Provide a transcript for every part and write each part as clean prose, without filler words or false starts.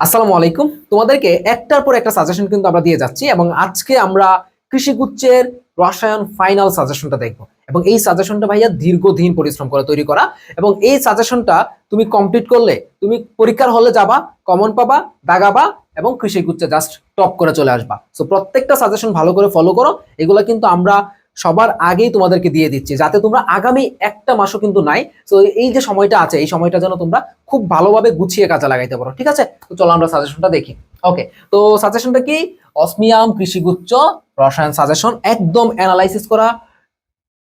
আসসালামু আলাইকুম। তোমাদেরকে একটার পর একটা সাজেশন কিন্তু আমরা দিয়ে যাচ্ছি এবং আজকে আমরা কৃষিগুচ্ছের রসায়ন ফাইনাল সাজেশনটা দেখব এবং এই সাজেশনটা ভাইয়া দীর্ঘদিন পরিশ্রম করে তৈরি করা এবং এই সাজেশনটা তুমি কমপ্লিট করলে তুমি পরীক্ষার হলে যাবা, কমন পাবা, দাগাবা এবং কৃষিগুচ্ছে জাস্ট টপ করে চলে আসবা। সো প্রত্যেকটা সাজেশন ভালো করে ফলো করো। এগুলো কিন্তু আমরা সবার আগেই তোমাদেরকে দিয়ে দিচ্ছি যাতে তোমরা আগামী একটা মাসও কিন্তু নাই। তো এই যে সময়টা আছে এই সময়টা যেন তোমরা খুব ভালোভাবে গুছিয়ে কাজে লাগাইতে পারো। ঠিক আছে, তো চলো আমরা সাজেশনটা দেখি। ওকে, তো সাজেশনটা কি? অসমিয়াম কৃষিগুচ্ছ রসায়ন সাজেশন, একদম অ্যানালাইসিস করা,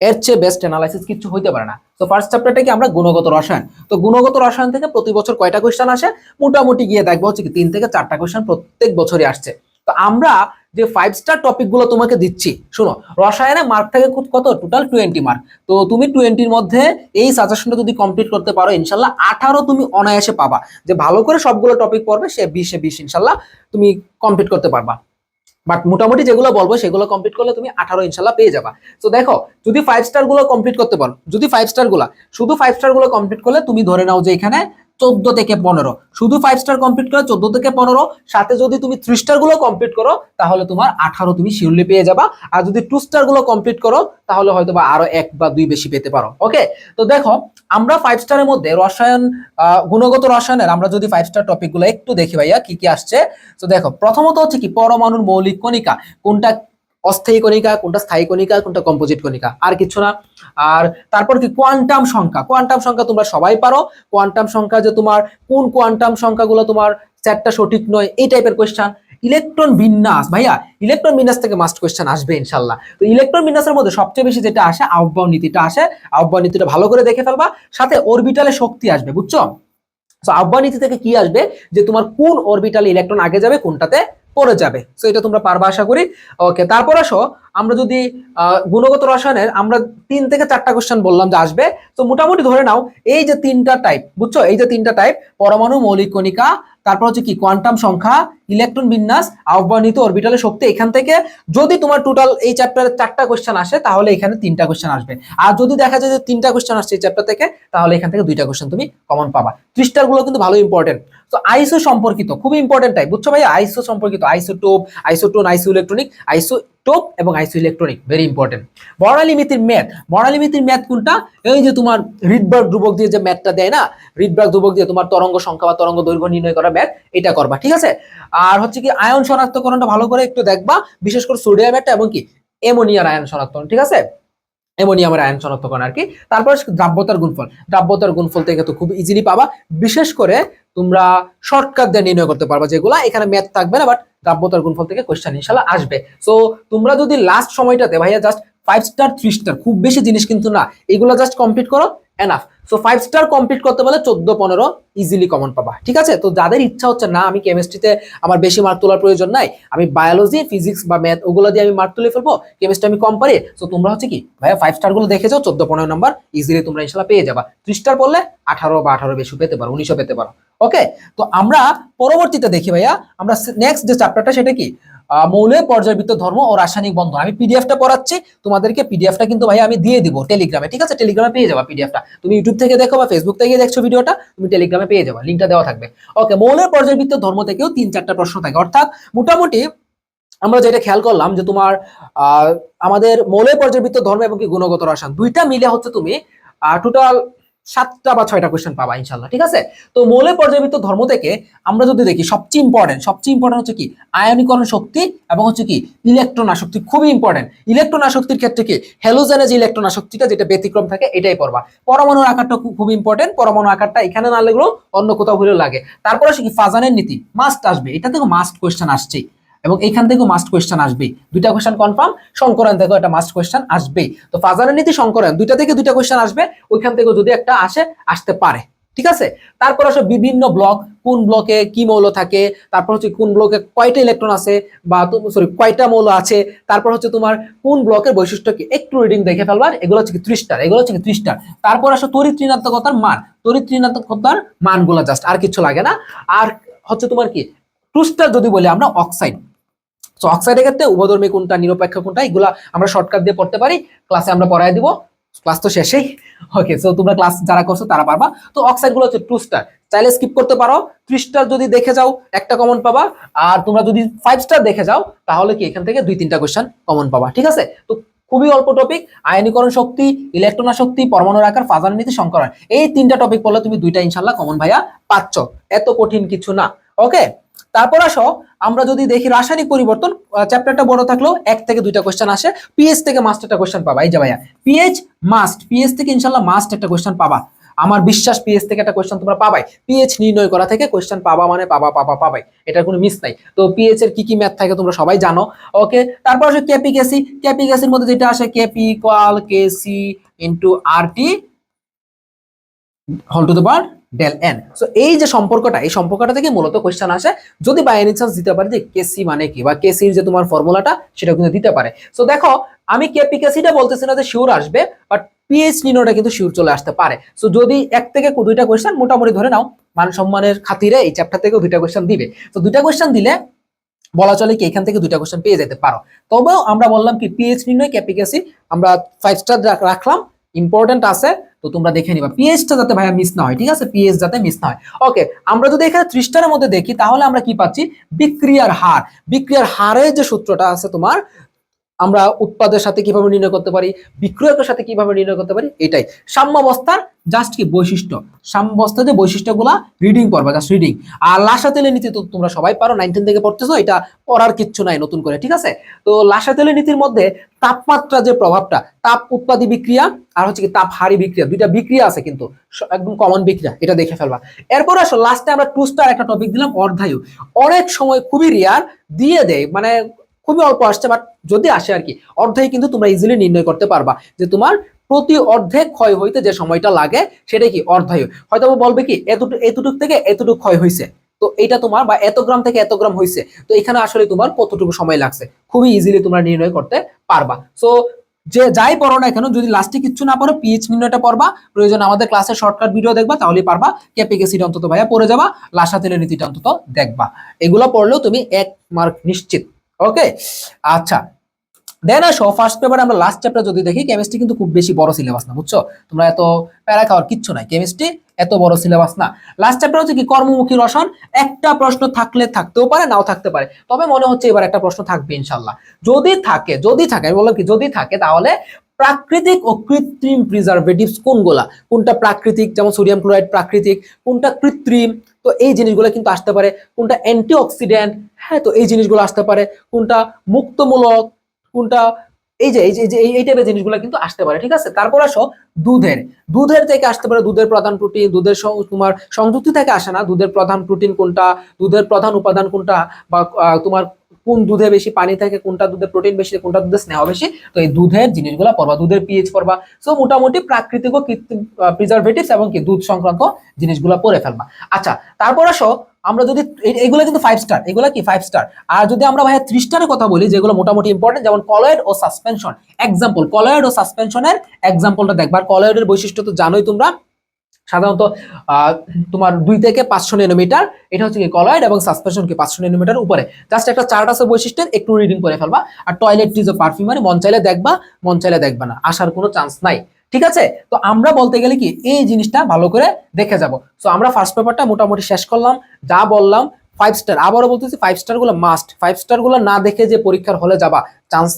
এর চেয়ে বেস্ট অ্যানালাইসিস কিছু হইতে পারে না। তো ফার্স্ট চ্যাপ্টারটা কি? আমরা গুণগত রসায়ন। তো গুণগত রসায়ন থেকে প্রতি বছর কয়টা কোয়েশ্চেন আসে? মোটামুটি গিয়ে দেখবো হচ্ছে কি 3 থেকে 4টা কোয়েশ্চেন প্রত্যেক বছরই আসছে। তো আমরা যে 5 স্টার টপিক গুলো তোমাকে দিচ্ছি, শোনো, রসায়নে মার্ক থাকে কত? Total 20 mark. তো তুমি 20-র মধ্যে এই সাজেশনটা যদি কমপ্লিট করতে পারো ইনশাল্লাহ 18 তুমি অনায়াসে পাবা। যে ভালো করে সবগুলো টপিক পড়বে সে 20-এ 20 ইনশাল্লাহ তুমি কমপ্লিট করতে পারবা। বাট মোটামুটি যেগুলো বলবো সেগুলো কমপ্লিট করলে তুমি 18 ইনশাল্লাহ পেয়ে যাবা। তো দেখো, যদি 5 স্টার গুলো কমপ্লিট করতে পারো, যদি 5 স্টার গুলা, শুধু 5 স্টার গুলো কমপ্লিট করলে তুমি ধরে নাও যে এখানে 14 থেকে 15, শুধু 5 স্টার কমপ্লিট করে 14 থেকে 15, সাথে যদি তুমি 3 স্টার গুলো কমপ্লিট করো তাহলে তোমার 18 তুমি শিওরলি পেয়ে যাবা। আর যদি 2 স্টার গুলো কমপ্লিট করো তাহলে হয়তো বা আরো 1 বা 2 বেশি পেতে পারো। ওকে, তো দেখো, আমরা 5 স্টারের মধ্যে রসায়ন, গুণগত রসায়নের আমরা যদি 5 স্টার টপিক গুলো একটু দেখি ভাইয়া কি কি আসছে। তো দেখো, প্রথমত হচ্ছে কি পরমাণুর মৌলিক কণিকা, কোনটা অস্থায়ী কণিকা, কোনটা স্থায়ী কণিকা, কোনটা কম্পোজিট কণিকা, আর কিছু না। আর তারপর কি কোয়ান্টাম সংখ্যা। কোয়ান্টাম সংখ্যা তোমরা সবাই পারো। কোয়ান্টাম সংখ্যা যে তোমার কোন কোয়ান্টাম সংখ্যাগুলো তোমার সেটটা সঠিক নয়, এই টাইপের কোয়েশ্চেন। ইলেকট্রন বিন্যাস, ভাইয়া ইলেকট্রন বিন্যাস থেকে মাস্ট কোয়েশ্চেন আসবে ইনশাল্লাহ। তো ইলেকট্রন বিন্যাসের মধ্যে সবচেয়ে বেশি যেটা আসে আহ্বান নীতিটা আসে। আহ্বান নীতিটা ভালো করে দেখে ফেলবা, সাথে অরবিটালে শক্তি আসবে, বুঝছো? সো আহ্বান নীতি থেকে কি আসবে যে তোমার কোন অরবিটালে ইলেকট্রন আগে যাবে, কোনটাতে পরে যাবে। সো এটা তোমরা পারবা আশা করি। ওকে, তারপর আসো, আমরা যদি গুণগত রসায়নের আমরা 3 থেকে 4টা কোশ্চেন বললাম যে আসবে। তো মোটামুটি ধরে নাও এই যে 3টা টাইপ, বুঝছো, এই যে 3টা টাইপ, পরমাণু, মৌলিক কণিকা, তারপর হচ্ছে কি কোয়ান্টাম সংখ্যা, ইলেকট্রন বিন্যাস, আহ্বানিত অরবিটালের শক্তি, এখান থেকে যদি তোমার টোটাল এই চ্যাপ্টারে 4টা কোশ্চেন আসে তাহলে এখানে 3টা কোশ্চেন আসবে। আর যদি দেখা যায় যে 3টা কোশ্চেন আসছে এই চ্যাপ্টার থেকে তাহলে এখান থেকে 2টা কোশ্চেন তুমি কমন পাবা। 3 স্টার গুলো কিন্তু ভালো ইম্পর্টেন্ট। তো আইসো সম্পর্কিত খুবই ইম্পর্টেন্ট টাইপ, বুঝছো ভাই? আইসো সম্পর্কিত, আইসোটোপ, আইসোটোন, আইসো ইলেকট্রনিক, আইসোটোপ এবং আইসো ইলেকট্রনিক, ভেরি ইম্পর্টেন্ট। বর্ণালী মিতির ম্যাথ। বর্ণালী মিতির ম্যাথ কোনটা? এই যে তোমার রিডবার্গ ধ্রুবক দিয়ে যে ম্যাথটা দেয় না, রিডবার্গ ধ্রুবক দিয়ে তোমার তরঙ্গ সংখ্যা বা তরঙ্গ দৈর্ঘ্য নির্ণয় করা ম্যাথ, এটা করবা। ঠিক আছে, আর হচ্ছে কি আয়ন শনাক্তকরণটা ভালো করে একটু দেখবা, বিশেষ করে সোডিয়াম একটা এবং কি অ্যামোনিয়ার আয়ন শনাক্তকরণ। ঠিক আছে, অ্যামোনিয়ামের আয়ন শনাক্তকরণ আর কি। তারপর দ্রাব্যতার গুণফল। দ্রাব্যতার গুণফল থেকে তো খুব ইজিলি পাবা, বিশেষ করে তোমরা শর্টকাট দিয়ে নির্ণয় করতে পারবা, যেগুলা এখানে ম্যাথ থাকবে না, বাট দ্রাব্যতার গুণফল থেকে কোশ্চেন ইনশাআল্লাহ আসবে। সো তোমরা যদি লাস্ট সময়টাতে ভাইয়া জাস্ট 5 স্টার 3 স্টার, খুব বেশি জিনিস কিন্তু না, এগুলো জাস্ট কমপ্লিট করো, এনাফ। সো 5 স্টার কমপ্লিট করতে পারলে 14-15 ইজিলি কমন পাবা। ঠিক আছে, তো যাদের ইচ্ছা হচ্ছে না আমি কেমিস্ট্রিতে আমার বেশি মার্ক তোলার প্রয়োজন নাই, আমি বায়োলজি, ফিজিক্স বা ম্যাথ ওগুলো দিয়ে আমি মার্ক তুলে ফেলবো, কেমিস্ট্রি আমি কম পারি, তো তোমরা হচ্ছে কি ভাইয়া 5 স্টার গুলো দেখে যাও, 14-15 নাম্বার ইজিলি তোমরা ইনশাল্লাহ পেয়ে যাবা। 3 স্টার পড়লে 18 বা 18 বেশি পেতে পারো, 19ও পেতে পারো। ওকে, তো আমরা পরবর্তীতে দেখি ভাইয়া, আমরা নেক্সট যে চ্যাপ্টারটা সেটা কি মৌলের পর্যায়বৃত্ত ধর্ম ও রাসায়নিক বন্ধন। আমি পিডিএফটা পড়াচ্ছি তোমাদেরকে, পিডিএফটা কিন্তু ভাই আমি দিয়ে দিব টেলিগ্রামে। ঠিক আছে, টেলিগ্রামে পেয়ে যাবা পিডিএফটা, তুমি ইউটিউব থেকে দেখো বা ফেসবুক থেকে দেখছো ভিডিওটা, তুমি টেলিগ্রামে পেয়ে যাবা, লিংকটা দেওয়া থাকবে। ওকে, মৌলের পর্যায়বৃত্ত ধর্ম থেকেও 3-4টা প্রশ্ন থাকে, অর্থাৎ মোটামুটি আমরা যেটা খেয়াল করলাম যে তোমার আমাদের মৌলের পর্যায়বৃত্ত ধর্ম এবং কি গুণগত রসায়ন দুইটা মিলে হচ্ছে তুমি টোটাল 7টা বা 6টা কোশ্চেন পাবা ইনশাল্লাহ। ঠিক আছে, তো মৌলের পর্যায়বৃত্ত ধর্ম থেকে আমরা যদি দেখি সবচেয়ে ইম্পর্টেন্ট হচ্ছে কি আয়নীকরণ শক্তি এবং হচ্ছে কি ইলেকট্রন আসক্তি, খুবই ইম্পর্টেন্ট। ইলেকট্রন আসক্তির ক্ষেত্রে কি হ্যালোজেনে যে ইলেকট্রন আসক্তিটা যেটা ব্যতিক্রম থাকে এটাই পড়বা। পরমাণুর আকারটা খুব ইম্পর্টেন্ট, পরমাণু আকারটা এখানে না লাগলেও অন্য কোথাও হলেও লাগে। তারপর আসে কি ফাজানের নীতি, মাস্ট আসবে, এটা থেকে মাস্ট কোশ্চেন আসছেই এবং এখান থেকেও মাস্ট কোয়েশ্চেন আসবে। 2টা কোয়েশ্চেন কনফার্ম, সংকরায়ন থেকেও একটা মাস্ট কোয়েশ্চেন আসবে। তো ফাজানের নীতি, সংকরায়ন, 2টা থেকে 2টা কোয়েশ্চেন আসবে, ওইখান থেকেও যদি একটা আসতে পারে। ঠিক আছে, তারপর আসলে বিভিন্ন ব্লক, কোন ব্লকে কি মৌল থাকে, তারপর হচ্ছে কোন ব্লকে কয়টা ইলেকট্রন আছে বা সরি কয়টা মৌল আছে, তারপর হচ্ছে তোমার কোন ব্লকের বৈশিষ্ট্য কি, একটু রিডিং দেখে ফেলবা। এগুলো হচ্ছে কি 3 স্টার, এগুলো হচ্ছে কি 3 স্টার। তারপর আসলে তড়িৎ ঋণাত্মকতার মান, তড়িৎ ঋণাত্মকতার মানগুলো জাস্ট, আর কিছু লাগে না। আর হচ্ছে তোমার কি 2 স্টার যদি বলি আমরা অক্সাইড। তো অক্সাইডের ক্ষেত্রে উভধর্মী কোনটা, নিরপেক্ষ কোনটা, এগুলা আমরা শর্টকাট দিয়ে পড়তে পারি, ক্লাসে আমরা পড়ায় দিব, ক্লাস তো শেষেই। ওকে, সো তোমরা ক্লাস যারা করছো তারা পারবা। তো অক্সাইড গুলো হচ্ছে 2 স্টার। চাইলে স্কিপ করতে পারো। 3 স্টার যদি দেখে যাও একটা কমন পাবা, আর তোমরা যদি 5 স্টার দেখে যাও তাহলে কি এখান থেকে 2-3টা কোশ্চেন কমন পাবা। ঠিক আছে, তো খুবই অল্প টপিক, আয়নীকরণ শক্তি, ইলেকট্রন শক্তি, পরমাণুর আকার, ফাজার নীতি, সংকরণ, এই 3টা টপিক পড়লে তুমি 2টা ইনশাআল্লাহ কমন ভাইয়া পাচ্ছ, এত কঠিন কিছু না। ওকে, তারপর আসো আমরা যদি দেখি রাসায়নিক পরিবর্তন, চ্যাপ্টারটা বড় থাকলেও 1 থেকে 2টা কোশ্চেন আসে। পিএইচ থেকে মাস্ট একটা কোশ্চেন পাবা। এই যে ভাইয়া পিএইচ থেকে ইনশাআল্লাহ মাস্ট একটা কোশ্চেন পাবা, আমার বিশ্বাস পিএইচ থেকে একটা কোশ্চেন তোমরা পাবাই। পিএইচ নির্ণয় করা থেকে কোশ্চেন পাবা মানে পাবাই, এটার কোনো মিস নাই। তো পিএইচ এর কি কি ম্যাথ থাকে তোমরা সবাই জানো। ওকে, তারপর আসে কেপিকেসির মধ্যে যেটা আসে KP equal KC into RT whole to the power del n. So এই যে সম্পর্কটা, এই সম্পর্কটা থেকে মূলত কোশ্চেন আসে, যদি বাই এনি চান্স দিতে পারে যে কেসি মানে কি বা কেসির যে তোমার ফর্মুলাটা সেটা কিন্তু দিতে পারে। সো দেখো আমি কেপিকেসিটা বলতেছি না যে শিওর আসবে, বাট পিএইচ নির্ণয়টা কিন্তু শিওর চলে আসতে পারে। সো যদি 1 থেকে 2টা কোশ্চেন মোটামুটি ধরে নাও মান সম্মানের খাতিরে এই চ্যাপ্টার থেকে 2টা কোশ্চেন দিবে। তো 2টা কোশ্চেন দিলে বলা চলে কি এখান থেকে 2টা কোশ্চেন পেয়ে যেতে পারো। তবেও আমরা বললাম কি পিএইচ নির্ণয় কেপিকেসি আমরা 5 স্টার রাখলাম, ইম্পর্টেন্ট আছে, তো তোমরা দেখে নিবা পিএইচটা যাতে ভাইয়া মিস না হয়। ঠিক আছে, পিএইচ যাতে মিস না হয়। ওকে, আমরা যদি এখানে 30 স্টারের মধ্যে দেখি তাহলে আমরা কি পাচ্ছি, বিক্রিয়ার হারের যে সূত্রটা আছে তোমার, আমরা উৎপাদের সাথে কিভাবে নির্ণয় করতে পারি, বিক্রিয়কের সাথে কিভাবে নির্ণয় করতে পারি, এটাই সাম্যাবস্থার জাস্ট কি বৈশিষ্ট্য, সাম্যাবস্থার যে বৈশিষ্ট্যগুলা রিডিং করবা, জাস্ট রিডিং। আর লাসাতেলের নীতি তো তোমরা সবাই পারো, 19 থেকে পড়তেছো, এটা পড়ার কিচ্ছু নাই নতুন করে। ঠিক আছে, তো লাসাতেলের নীতির মধ্যে তাপমাত্রা যে প্রভাবটা, তাপ উৎপাদী বিক্রিয়া আর হচ্ছে কি তাপ হারি বিক্রিয়া, 2টা বিক্রিয়া আছে কিন্তু একদম কমন বিক্রিয়া, এটা দেখে ফেলবা। এরপর আসো লাস্টে আমরা 2 স্টার একটা টপিক দিলাম, অর্ধায়ু। অনেক সময় খুবই রেয়ার দিয়ে দেয়, মানে খুবই অল্প আসছে, বাট যদি আসে আর কি, অর্ধেক কিন্তু তোমরা ইজিলি নির্ণয় করতে পারবা যে তোমার প্রতি অর্ধেক ক্ষয় হইতে যে সময়টা লাগে সেটা কি অর্ধায়ু। হয়তো বলবে কি এতটুক থেকে এতটুক ক্ষয় হয়েছে, তো এটা তোমার বা এত গ্রাম থেকে এত গ্রাম হয়েছে, তো এখানে আসলে তোমার কতটুকু সময় লাগছে খুবই ইজিলি তোমরা নির্ণয় করতে পারবা। সো যে যাই পড়ো না কেন, যদি লাস্টে কিছু না পড়ো পিএইচ নির্ণয়টা পড়বা, প্রয়োজন আমাদের ক্লাসের শর্টকাট ভিডিও দেখবা, তাহলেই পারবা। কেপিকেসিটা অন্তত ভাইয়া পড়ে যাবা, লাসাতেলের নীতিটা অন্তত দেখবা, এগুলো পড়লেও তুমি 1 মার্ক নিশ্চিত। ওকে, আচ্ছা দেন আসো ফার্স্ট পেপারে আমরা লাস্ট চ্যাপ্টার যদি দেখি, কেমিস্ট্রি কিন্তু খুব বেশি বড় সিলেবাস না, বুঝছো, তোমরা এত প্যারা খাওয়ার কিচ্ছু নাই, কেমিস্ট্রি এত বড় সিলেবাস না। লাস্ট চ্যাপ্টার হচ্ছে কি কর্মমুখী রসায়ন, একটা প্রশ্ন থাকলে থাকতেও পারে, নাও থাকতে পারে, তবে মনে হচ্ছে এবার একটা প্রশ্ন থাকবে ইনশাল্লাহ। যদি থাকে আমি বললাম কি যদি থাকে, তাহলে প্রাকৃতিক ও কৃত্রিম প্রিজারভেটিভস কোনগুলা, কোনটা প্রাকৃতিক যেমন সোডিয়াম ক্লোরাইড প্রাকৃতিক, কোনটা কৃত্রিম, তো এই জিনিসগুলো কিন্তু আসতে পারে, কোনটা অ্যান্টিঅক্সিডেন্ট, হ্যাঁ তো এই জিনিসগুলো আসতে পারে, কোনটা মুক্তমূলক, কোনটা এই টাইপের জিনিসগুলো কিন্তু আসতে পারে। ঠিক আছে, তারপর আসো দুধের থেকে আসতে পারে, দুধের প্রধান প্রোটিন, তোমার সংযুক্তি থেকে আসে না, দুধের প্রধান প্রোটিন কোনটা, দুধের প্রধান উপাদান কোনটা, বা তোমার কোন দুধে বেশি পানি থাকে, কোনটা দুধে প্রোটিন বেশি, কোনটা দুধে স্নেহ বেশি, তো এই দুধের জিনিসগুলো পড়বা, দুধের পিএইচ পড়বা। সো মোটামুটি প্রাকৃতিক ও কৃত্রিম প্রিজারভেটিভস এবং কি দুধ সংক্রান্ত জিনিসগুলো পড়ে ফেলবা। আচ্ছা, তারপর আসো আমরা যদি এগুলো কিন্তু 5 স্টার, এগুলো কি 5 স্টার। আর যদি আমরা ভাইয়া 3 স্টারের কথা বলি, যেগুলো মোটামুটি ইম্পর্টেন্ট, যেমন কলয়েড ও সাসপেনশন এক্সাম্পল, কলয়েড ও সাসপেনশনের এক্সাম্পলটা দেখবার। কলয়েডের বৈশিষ্ট্য তো জানোই তোমরা, সাধারণত তোমার 2 থেকে 500 ন্যানোমিটার, এটা হচ্ছে কি কলয়েড, এবং সাসপেনশন কি 500 ন্যানোমিটার উপরে। জাস্ট একটা চার্ট আছে বৈশিষ্ট্যের, একটু রিডিং করে ফেলবা। আর টয়লেট্রিজ ও পারফিউমারি মন চাইলে দেখবা, মন চাইলে দেখবা না, আসার কোনো চান্স নাই। ঠিক আছে, তো আমরা বলতে গেলে কি এই জিনিসটা ভালো করে দেখে যাব। সো আমরা ফার্স্ট পেপারটা মোটামুটি শেষ করলাম, যা বললাম 5 স্টার, আবারও বলতেছি 5 স্টার গুলো মাস্ট, 5 স্টার গুলো না দেখে যে পরীক্ষার হলে যাবা চান্স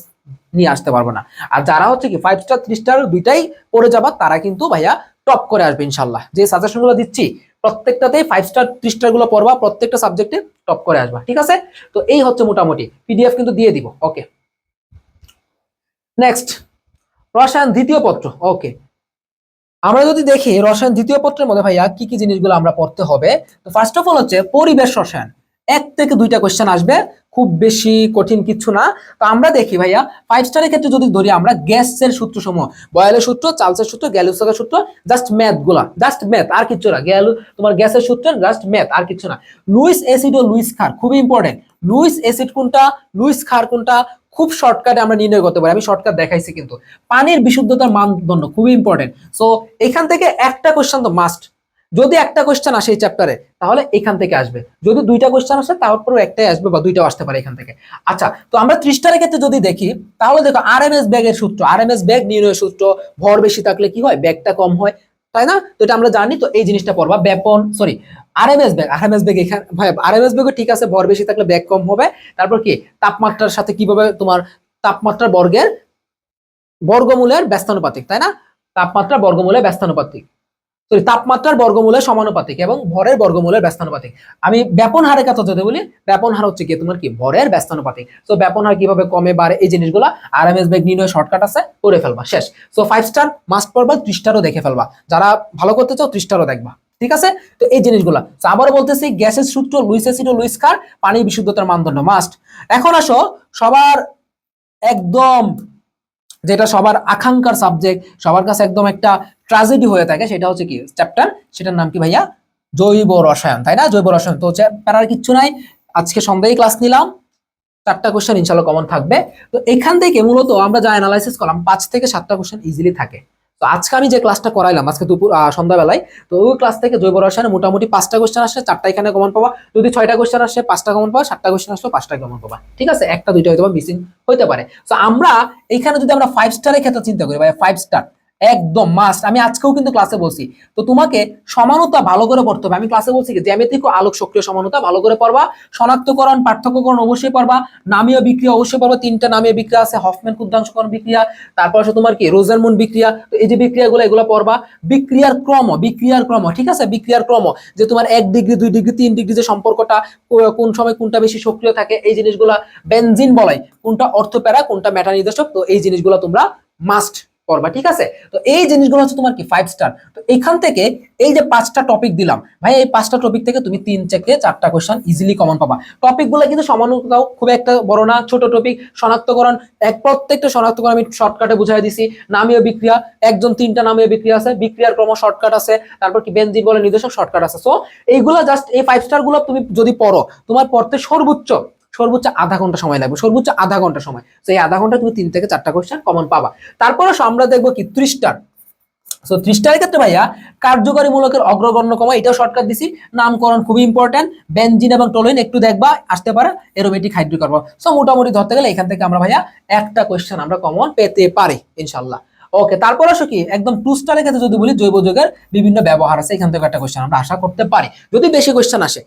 নিয়ে আসতে পারবো না। আর যারা হচ্ছে কি 5 স্টার 3 স্টার দুইটাই পড়ে যাবা, তারা কিন্তু ভাইয়া টপ করে আসবে ইনশাল্লাহ। যে সাজেশন গুলো দিচ্ছি প্রত্যেকটাতেই 5 স্টার 3 স্টার গুলো পড়বা, প্রত্যেকটা সাবজেক্টে টপ করে আসবা। ঠিক আছে, তো এই হচ্ছে মোটামুটি, পিডিএফ কিন্তু দিয়ে দিব। ওকে, নেক্সট রসায়ন দ্বিতীয় পত্র। ওকে, আমরা যদি দেখি রসায়ন দ্বিতীয় পত্রের মধ্যে ভাইয়া কি কি জিনিসগুলো আমরা পড়তে হবে, তো ফার্স্ট অফ অল হচ্ছে পরিবেশ রসায়ন, 1 থেকে 2টা কোশ্চেন আসবে, খুব বেশি কঠিন কিছু না। তো আমরা দেখি ভাইয়া 5 স্টারের ক্ষেত্রে যদি ধরি আমরা গ্যাসের সূত্র সমূহ, বয়েলের সূত্র, চার্লসের সূত্র, গ্যালিওসের সূত্র, জাস্ট ম্যাথ গুলা, জাস্ট ম্যাথ আর কিছু না, তোমার গ্যাসের সূত্র জাস্ট ম্যাথ আর কিছু না। লুইস অ্যাসিড ও লুইস ক্ষার খুবই ইম্পর্টেন্ট, লুইস অ্যাসিড কোনটা, লুইস ক্ষার কোনটা, খুব শর্টকাটে আমরা নির্ণয় করতে পারি, আমি শর্টকাট দেখাইছি কিন্তু। পানির বিশুদ্ধতার মানদণ্ড খুবই ইম্পর্টেন্ট। সো এখান থেকে একটা কোশ্চেন তো মাস্ট, যদি একটা কোশ্চেন আসে এই চ্যাপ্টারে তাহলে এখান থেকে আসবে, যদি 2টা কোশ্চেন আসে তারপরে একটাই আসবে বা 2টাও আসতে পারে এখান থেকে। আচ্ছা, তো আমরা 30 টার ক্ষেত্রে যদি দেখি, তাহলে দেখো আরএমএস ব্যাগের সূত্র, আরএমএস ব্যাগ নির্ণয় সূত্র, ভর বেশি থাকলে কি হয়, ব্যাগটা কম হয়, তাই না? তো এটা আমরা জানি। তো এই জিনিসটা পড়বা। আরএমএস বেগ এখানে ভাই আরএমএস বেগও ঠিক আছে, ভর বেশি থাকলে বেগ কম হবে। তারপর কি তাপমাত্রার সাথে কিভাবে তোমার তাপমাত্রার বর্গমূলের ব্যস্তানুপাতিক, তাই না? তাপমাত্রা বর্গমূলের ব্যস্তানুপাতিক, সরি তাপমাত্রার বর্গমূলের সমানুপাতিক এবং ভরের বর্গমূলের ব্যস্তানুপাতিক। আমি ব্যাপন হারের কথা যদি বলি, ব্যাপন হার হচ্ছে কি তোমার কি ভরের ব্যস্তানুপাতিক। তো ব্যাপন হার কিভাবে কমে বাড়ে এই জিনিসগুলো আরএমএস বেগ নির্ণয় শর্টকাট আছে, করে ফেলবা, শেষ। সো 5 স্টার মাস্ট পড়বা, 3 স্টারও দেখে ফেলবা, যারা ভালো করতে চাও 3 স্টারও দেখবা, ঠিক আছে? তো এই জিনিসগুলো আবারও বলতেছি, গ্যাসের সূত্র, লুইস অ্যাসিড ও লুইস ক্ষার, পানির বিশুদ্ধতার মানদণ্ড মাস্ট। এখন আসো সবার একদম যেটা সবার আকাঙ্ক্ষার সাবজেক্ট, সবার কাছে একদম একটা ট্র্যাজেডি হয়ে থাকে, সেটা হচ্ছে কি চ্যাপ্টার, সেটার নাম কি ভাইয়া? জৈব রসায়ন, তাই না? জৈব রসায়ন। তো প্যারার কিচ্ছু নাই, আজকে সন্ধ্যায় ক্লাস নিলাম, 4টা কোশ্চেন ইনশাআল্লাহ কমন থাকবে। তো এখান থেকে মূলত আমরা যা অ্যানালাইসিস করলাম 5 থেকে 7টা কোশ্চেন ইজিলি থাকে। তো আজকে আমি যে ক্লাসটা করাইলাম আজকে দুপুর সন্ধ্যাবেলায়, তো ওই ক্লাস থেকে জৈব রসায়নে মোটামুটি 5টা কোশ্চেন আসে, 4টা এখানে কমন পাবা। যদি 6টা কোশ্চেন আসে 5টা কমন পাবা, 7টা কোশ্চেন আসলে 5টা কমন পাবা, ঠিক আছে? একটা দুইটা হয়তো মিসিং হইতে পারে। তো আমরা এখানে যদি আমরা 5 স্টারের ক্ষেত্রে চিন্তা করি ভাই, 5 স্টার একদম মাস্ট। আমি আজকেও কিন্তু ক্লাসে বলছি, তো তোমাকে সমানতা ভালো করে পড়তে হবে। আমি ক্লাসে বলছি কি জ্যামিতিক ও আলোক সক্রিয় সমানতা ভালো করে পড়বা, শনাক্তকরণ পার্থক্যকরণ অবশ্যই পড়বা, নামীয় বিক্রিয়া অবশ্যই পড়বা। 3টা নামীয় বিক্রিয়া আছে, হফম্যান ক্ষুদ্রাংশকরণ বিক্রিয়া, তারপর আছে তোমার কি রোজারমুন্ড বিক্রিয়া। তো এই যে বিক্রিয়াগুলো এগুলো পড়বা। বিক্রিয়ার ক্রম, ঠিক আছে? বিক্রিয়ার ক্রম, যে তোমার 1 ডিগ্রি 2 ডিগ্রি 3 ডিগ্রি যে সম্পর্কটা, কোন সময় কোনটা বেশি সক্রিয় থাকে, এই জিনিসগুলা বেনজিন বলাই, কোনটা অর্থপ্যারা কোনটা মেটা নির্দেশক, তো এই জিনিসগুলো তোমরা মাস্ট পড়বা, ঠিক আছে? তো এই জিনিসগুলো হচ্ছে তোমার কি 5 স্টার। তো এখান থেকে এই যে 5টা টপিক দিলাম ভাই, এই 5টা টপিক থেকে তুমি 3 থেকে 4টা কোশ্চেন ইজিলি কমন পাবা। টপিকগুলো কিন্তু সমানতাও খুব একটা বড় না, ছোট টপিক। শনাক্তকরণ প্রত্যেকটা শনাক্তকরণ আমি শর্টকাটে বুঝাই দিছি। নামীয় বিক্রিয়া একজন 3টা নামীয় বিক্রিয়া আছে, বিক্রিয়ার ক্রম শর্টকাট আছে, তারপর কি বেনজিন বলে নির্দেশক শর্টকাট আছে। সো এইগুলা জাস্ট এই 5 স্টার গুলো তুমি যদি পড়ো, তোমার পড়তে সর্বোচ্চ আধা ঘন্টা সময় লাগবে, সর্বোচ্চ আধা ঘন্টা সময়। তো এই আধা ঘন্টা তুমি 3 থেকে 4টা কোশ্চেন কমন পাবা। তারপরে আমরা দেখবো কি 3 স্টার। সো 3 স্টারের ক্ষেত্রে ভাইয়া কার্যকরী মূলকের অগ্রগণ্য কমা, এটাও শর্টকাট দিছি। নামকরণ খুবই ইম্পর্টেন্ট, বেনজিন এবং টলুইন একটু দেখবা, আসতে পারে অ্যারোমেটিক হাইড্রোকার্বন। সো মোটামুটি ধরতে গেলে এখান থেকে আমরা ভাইয়া একটা কোশ্চেন আমরা কমন পেতে পারি ইনশাআল্লাহ। ওকে, তারপর আসো কি একদম 2 স্টারের ক্ষেত্রে যদি বলি জৈব যৌগের বিভিন্ন ব্যবহার আছে, এখান থেকে একটা কোশ্চেন আমরা আশা করতে পারি যদি বেশি কোশ্চেন আসে।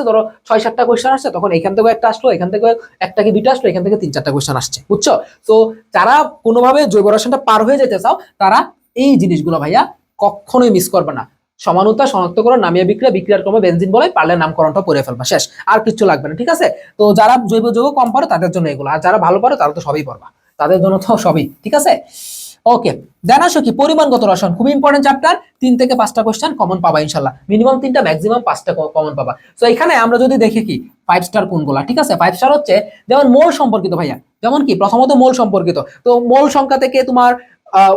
ধরো 6-7টা কোশ্চেন আসছে, তখন এখান থেকে একটা আসলো, এখান থেকে একটা কি দুইটা আসলো, এখান থেকে 3-4টা কোশ্চেন আসছে, বুঝছো? তো যারা কোনোভাবে জৈব রসায়নটা পার হয়ে যেতে চাও, তারা এই জিনিসগুলো ভাইয়া কখনোই মিস করবে না। সমানতা, শনাক্তকরণ, নামীয় বিক্রিয়া, বিক্রিয়ার ক্রমে বেনজিন বলে, পারলে নামকরণটা পড়ে ফেলবা, শেষ। আর কিছু লাগবে না, ঠিক আছে? তো যারা জৈব যৌগ কম পারো তাদের জন্য এগুলো, আর যারা ভালো পারো তারা তো সবই পড়বা, তাদের জন্য তো সবই, ঠিক আছে? ওকে, দেন আসো কি পরিমাণগত রসায়ন, খুবই ইম্পর্টেন্ট চ্যাপ্টার। 3 থেকে 5টা কোশ্চেন কমন পাবা ইনশাআল্লাহ, মিনিমাম 3টা ম্যাক্সিমাম 5টা কমন পাবা। তো এখানে আমরা যদি দেখি কি 5 স্টার কোনগুলা, ঠিক আছে? 5 স্টার হচ্ছে যেমন মোল সম্পর্কিত ভাইয়া, যেমন কি প্রথমত মোল সম্পর্কিত। তো মোল সংখ্যা থেকে তোমার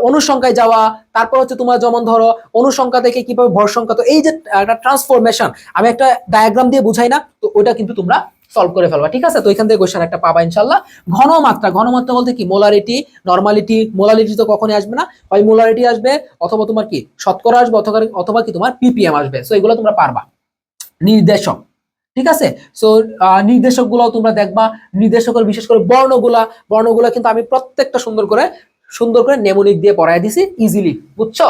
অনুসংখ্যায় যাওয়া, তারপর হচ্ছে তোমার যেমন ধরো অনুসংখ্যা থেকে কিভাবে ভর সংখ্যা, তো এই যে একটা ট্রান্সফরমেশন, আমি একটা ডায়াগ্রাম দিয়ে বুঝাই না, তো ওটা কিন্তু তোমরা সলভ করে ফেলবা, ঠিক আছে? তো এখান থেকে কোশ্চেন একটা পাবা ইনশাআল্লাহ। ঘনমাত্রা বলতে কি মোলারিটি, নরমালিটি। মোলারিটি তো কখনোই আসবে না, হয় মোলারিটি আসবে, অথবা তোমার কি শতকরা আসবে, অথবা কি তোমার পিপিএম আসবে। সো এগুলো তোমরা পারবা। নির্দেশক, ঠিক আছে? সো নির্দেশক গুলো তোমরা দেখবা। নির্দেশকের বিশেষ করে বর্ণগুলা কিন্তু আমি প্রত্যেকটা সুন্দর করে নেমোনিক দিয়ে পড়াই দিছি ইজিলি, বুঝছো?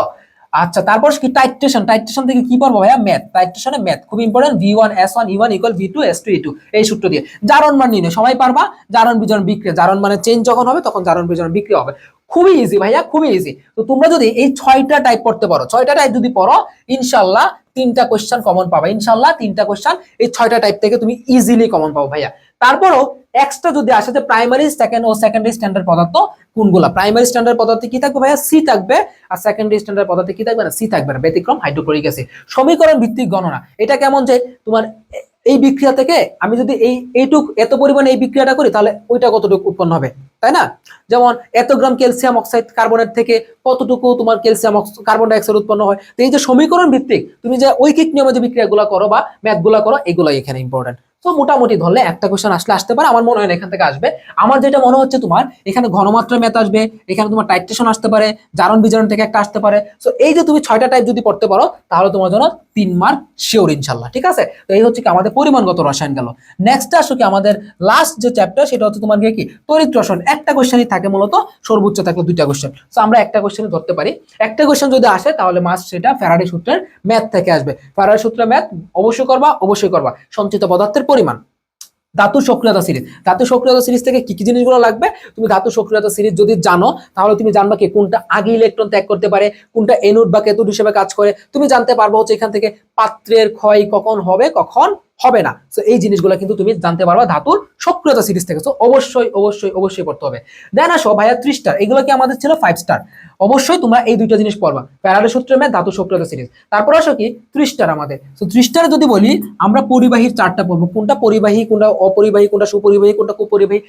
আচ্ছা, তারপর কি টাইট্রেশন থেকে কি পড়বো ভাইয়া? ম্যাথ। টাইট্রেশনে ম্যাথ খুব important. V1S1 = V2 S2 E2, এই সূত্র দিয়ে জারণ মান নির্ণয় সবাই পারবা। জারণ বিজারণ বিক্রিয়া, জারণ মানে চেঞ্জ যখন হবে তখন জারণ বিজারণ বিক্রিয়া হবে। খুবই ইজি ভাইয়া, খুবই ইজি। তো তোমরা যদি এই 6টা টাইপ পড়তে পারো, 6টা টাইপ যদি পড়ো, ইনশাআল্লাহ 3টা কোশ্চেন কমন পাবা। ইনশাআল্লাহ 3টা কোশ্চেন এই 6টা টাইপ থেকে তুমি ইজিলি কমন পাবো ভাইয়া। তারপরও এক্সট্রা যদি আসে যে প্রাইমারি, সেকেন্ড ও সেকেন্ডারি স্ট্যান্ডার্ড পদার্থ কোনগুলা? প্রাইমারি স্ট্যান্ডার্ড পদার্থে কি থাকবে ভাইয়া? সি থাকবে। আর সেকেন্ডারি স্ট্যান্ডার্ড পদার্থে কি থাকবে না? সি থাকবে না। ব্যতিক্রম হাইড্রোক্লোরিক অ্যাসিড। সমীকরণ ভিত্তিক গণনা, এটা কেমন যে তোমার এই বিক্রিয়া থেকে আমি যদি এত পরিমাণে এই বিক্রিয়াটা করি, তাহলে ওইটা কতটুকু উৎপন্ন হবে, তাই না? যেমন এত গ্রাম ক্যালসিয়াম অক্সাইড কার্বনেট থেকে কতটুকু তোমার কার্বন ডাই অক্সাইড উৎপন্ন হয়। তো এই যে সমীকরণ ভিত্তিক তুমি যে ঐকিক নিয়মে যে বিক্রিয়াগুলো করো বা ম্যাথগুলো করো, এগুলো এখানে ইম্পর্টেন্ট। তো মোটামুটি ধরলে একটা কোশ্চেন আসতে পারে, আমার মনে হয় না এখান থেকে আসবে। আমার যেটা মনে হচ্ছে তোমার এখানে ঘনমাত্রা ম্যাথ আসবে, এখানে তোমার টাইট্রেশন আসতে পারে, জারণ বিজারণ থেকে একটা আসতে পারে। সো এই যে তুমি 6টা টাইপ যদি পড়তে পারো তাহলে তোমার জন্য 3 মার্ক শিওর ইনশাল্লাহ। ঠিক আছে, তো এই হচ্ছে কি আমাদের পরিমাণগত রসায়ন গেল। নেক্সট আসো কি আমাদের লাস্ট যে চ্যাপ্টার, সেটা হচ্ছে তোমার কি তড়িৎ রসায়ন। একটা কোশ্চেনই থাকে মূলত, সর্বোচ্চ থাকলে 2টা কোশ্চেন। সো আমরা একটা কোশ্চেন ধরতে পারি। একটা কোশ্চেন যদি আসে তাহলে মাস্ট সেটা ফ্যারাডে সূত্রের ম্যাথ থেকে আসবে। ফ্যারাডে সূত্রের ম্যাথ অবশ্যই করবা। সঞ্চিত পদার্থের পরিমাণ, ধাতু সক্রিয়তা সিরিজ। ধাতু সক্রিয়তা সিরিজ থেকে কি কি জিনিসগুলো লাগবে? তুমি ধাতু সক্রিয়তা সিরিজ যদি জানো তাহলে তুমি জানবা কি কোনটা আগে ইলেকট্রন ত্যাগ করতে পারে, কোনটা এনোড বা ক্যাথোড হিসেবে কাজ করে। তুমি জানতে পারবা হচ্ছে এখান থেকে পাত্রের ক্ষয় কখন হবে কখন হবে না। সো এই জিনিসগুলো কিন্তু তুমি জানতে পারবা ধাতুর সক্রিয়তা সিরিজ থেকে। সো অবশ্যই পড়তে হবে। দেন আসো ভাইয়া 30 স্টার, এগুলো কি আমাদের ছিল 5 স্টার। অবশ্যই তোমরা এই দুইটা জিনিস পড়বা, ফ্যারাডে সূত্রের ম্যাথ, ধাতু সক্রিয়তা সিরিজ। তারপর আসো কি 30 স্টার আমাদের। তো 30 স্টার যদি বলি আমরা পরিবাহীর চারটা পড়বো, কোনটা পরিবাহী, কোনটা অপরিবাহী, কোনটা সুপরিবাহী, কোনটা কুপরিবাহী।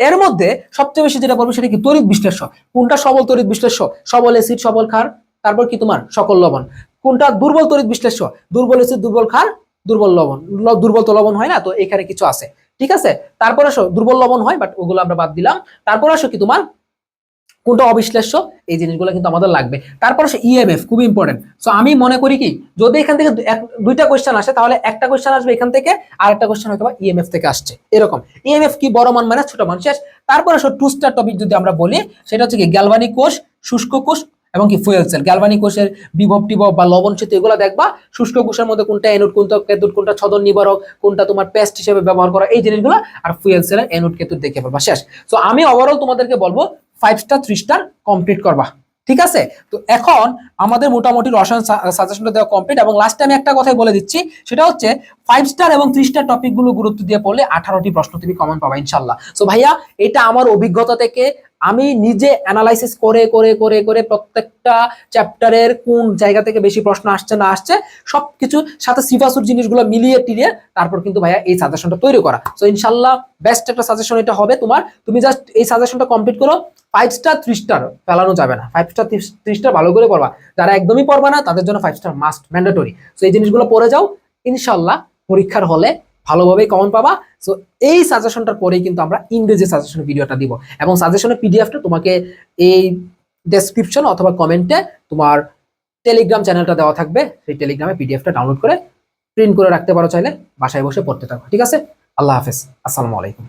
এর মধ্যে সবচেয়ে বেশি যেটা পড়বো সেটা কি তড়িৎ বিশ্লেষ্য। কোনটা সবল তড়িৎ বিশ্লেষ্য? সবল অ্যাসিড, সবল ক্ষার। তারপর কি তোমার সকল লবণ। কোনটা দুর্বল তড়িৎ বিশ্লেষ্য? দুর্বল অ্যাসিড, দুর্বল ক্ষার, দুর্বল লবণ। দুর্বল তো লবণ হয় না, তো এখানে কিছু আছে। ঠিক আছে, তারপর আসো দুর্বল লবণ হয় বাট ওগুলো আমরা বাদ দিলাম। তারপর আসো কি তোমার কোনটা অবিশ্লেষ্য, এই জিনিসগুলো কিন্তু আমাদের লাগবে। তারপর আসে ইএমএফ, খুব ইম্পর্টেন্ট। সো আমি মনে করি কি যদি এখান থেকে দুইটা কোশ্চেন আসে তাহলে একটা কোশ্চেন আসবে এখান থেকে, আর একটা কোশ্চেন হয়তো ইএমএফ থেকে আসছে এরকম। ইএমএফ কি? বড় মান মানে ছোট মান, শেষ। তারপর আসো 2 স্টার টপিক যদি আমরা বলি, সেটা হচ্ছে কি গ্যালভানিক কোষ, শুষ্ক কোষ এবং কি ফুয়েল সেল। গ্যালভানিক কোষের বিভব টিভব বা লবণ সেতু এগুলো দেখবা। শুষ্ক কোষের মধ্যে কোনটা এনোড, কোনটা ক্যাথোড, কোনটা ছদন নিবারক, কোনটা তোমার পেস্ট হিসেবে ব্যবহার করা, এই জিনিসগুলো। আর ফুয়েল সেলের এনোড ক্যাথোড দেখে ফেলবা, শেষ। সো আমি ওভারঅল তোমাদেরকে বলবো 5 স্টার 3 স্টার কমপ্লিট করবা। ঠিক আছে, তো এখন আমাদের মোটামুটি রসায়ন সাজেশনটা দেওয়া কমপ্লিট। এবং লাস্টে আমি একটা কথাই বলে দিচ্ছি, সেটা হচ্ছে 5 স্টার এবং 3 স্টার টপিক গুলো গুরুত্ব দিয়ে পড়লে 18টি প্রশ্ন তুমি কমন পাবা ইনশাল্লাহ। সো ভাইয়া এটা আমার অভিজ্ঞতা থেকে, আমি নিজে অ্যানালাইসিস করে করে করে করে প্রত্যেকটা চ্যাপ্টারের কোন জায়গা থেকে বেশি প্রশ্ন আসছে না আসছে সবকিছুর সাথে সিফাসুর জিনিসগুলো মিলিয়ে টিলিয়ে তারপর কিন্তু ভাইয়া এই সাজেশনটা তৈরি করা। সো ইনশাল্লাহ বেস্ট একটা সাজেশন এটা হবে তোমার। তুমি জাস্ট এই সাজেশনটা কমপ্লিট করো। 5 স্টার 3 স্টার ফেলানো যাবে না, 5 স্টার 3 স্টার ভালো করে পড়বা। যারা একদমই পড়বা না তাদের জন্য 5 স্টার মাস্ট, ম্যান্ডেটরি। সো এই জিনিসগুলো পড়ে যাও, ইনশাল্লাহ পরীক্ষার হলে ভালোভাবেই কমন পাবা। সো এই সাজেশনটার পরেই কিন্তু আমরা ইংরেজি সাজেশনের ভিডিওটা দিব, এবং সাজেশনের পিডিএফটা তোমাকে এই ডেসক্রিপশন অথবা কমেন্টে তোমার টেলিগ্রাম চ্যানেলটা দেওয়া থাকবে। সেই টেলিগ্রামে পিডিএফটা ডাউনলোড করে প্রিন্ট করে রাখতে পারো, চাইলে বাসায় বসে পড়তে থাকো। ঠিক আছে, আল্লাহ হাফেজ, আসসালামু আলাইকুম।